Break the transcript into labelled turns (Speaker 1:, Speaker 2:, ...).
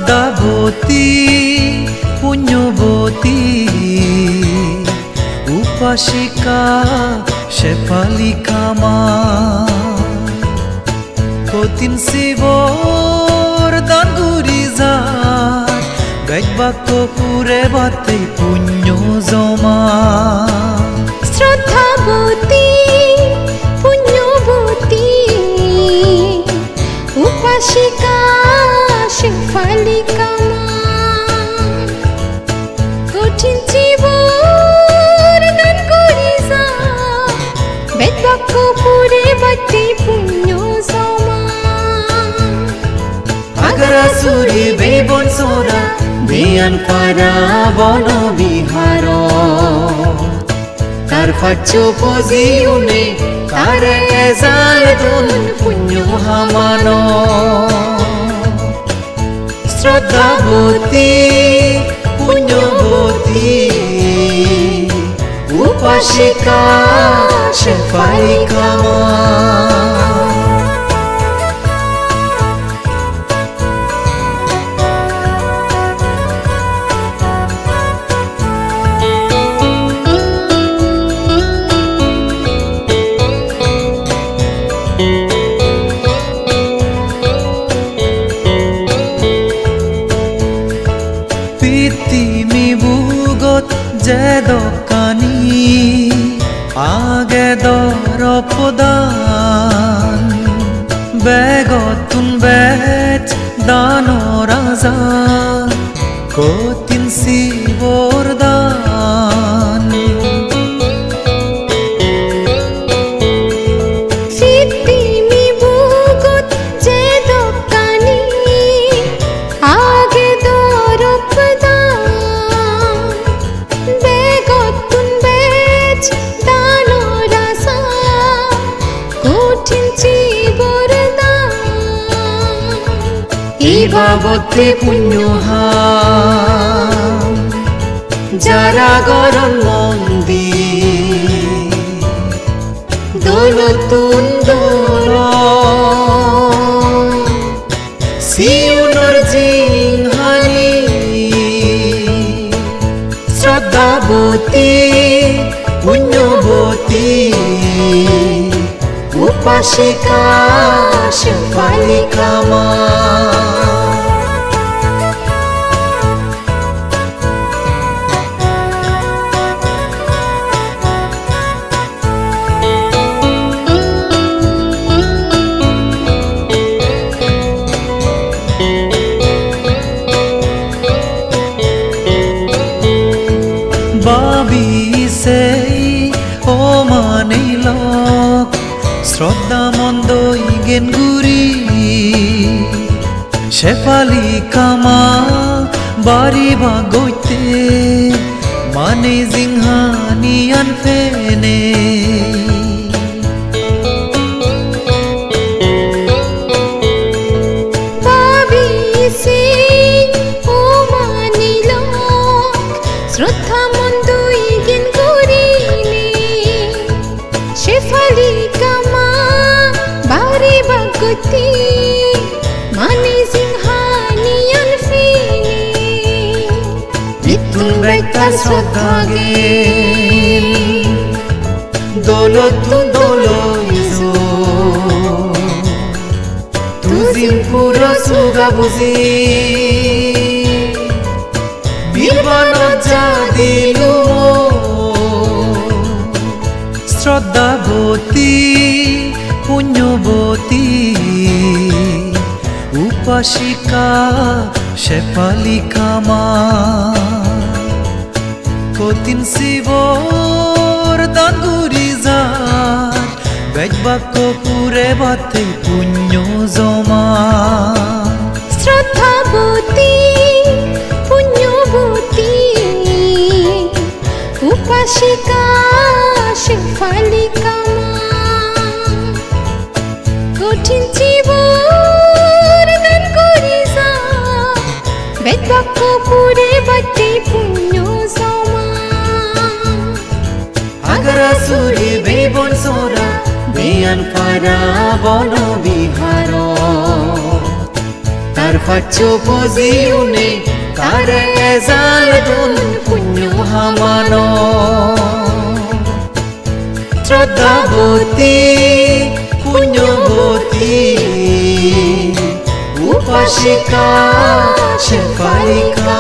Speaker 1: শ্রদ্ধাবতী পুণ্যবতী উপাসিকা শেফালিকা মা কঠিন শিবর দান গুরি যার গাইবাক্য পুরে বাতে পুণ্য জমা
Speaker 2: শ্রদ্ধাবতী পুণ্যবতী উপাসিকা শেফালিকা মা কঠিন জীবর দান করি যা বেদবাক্য পুরে বাতে পুণ্য জমা
Speaker 1: আগ্রাসুরি বেবন সোরা বিয়ান পারা বন বিহার তার ফাচ্চ পজিউনে তার এজাল দুন পুণ্য হামানো শ্রদ্ধাবতী পুণ্যবতী উপাসিকা শেফালিকা মা পৃথিবী বুগত যে দোকানী আগে দরপদান বেগতুন বেচ দান রাজা কঠিন শিবর দান বাবতে পুণ্যহাম যারা গরম মন্দির দৌলতুন দৌল সিউনর জিংহানি শ্রদ্ধাবতী পুণ্যবতী উপাসিকা শেফালিকা মা বাবি সেই ও মানিলক শ্রদ্ধা মন্দ ইগেন গুরি শেফালিকা মা বাড়ি বাগৈতে মানে জিংহানিয়ান ফেনে
Speaker 2: মানে সিংহানিয়ান ফিনে
Speaker 1: নিতুন বেতা শ্রদ্ধা গে দৌলতুন দৌলইজো তুজিম পুরো সুগা বুঝি বিলবন যা দিলু শ্রদ্ধাবতী পুণ্যবতী উপাসিকা শেফালিকা মা কঠিন শিবর দান গুরি যার বেদবাক্য পুরে বাতে পুণ্য জমা
Speaker 2: শ্রদ্ধাবতী পুণ্যবতী উপাসিকা শেফালিকা মা কঠিন জীবর দান করি যা বেদবাক্য পুরে বাতে পুণ্য জমা
Speaker 1: আগ্রাসুরি বেবন সোরা বিয়ান পারা বন বিহার তার Pacho poziune kare ezal dun punyo hamano Shraddha bhoti punyo bhoti Upashika shefalika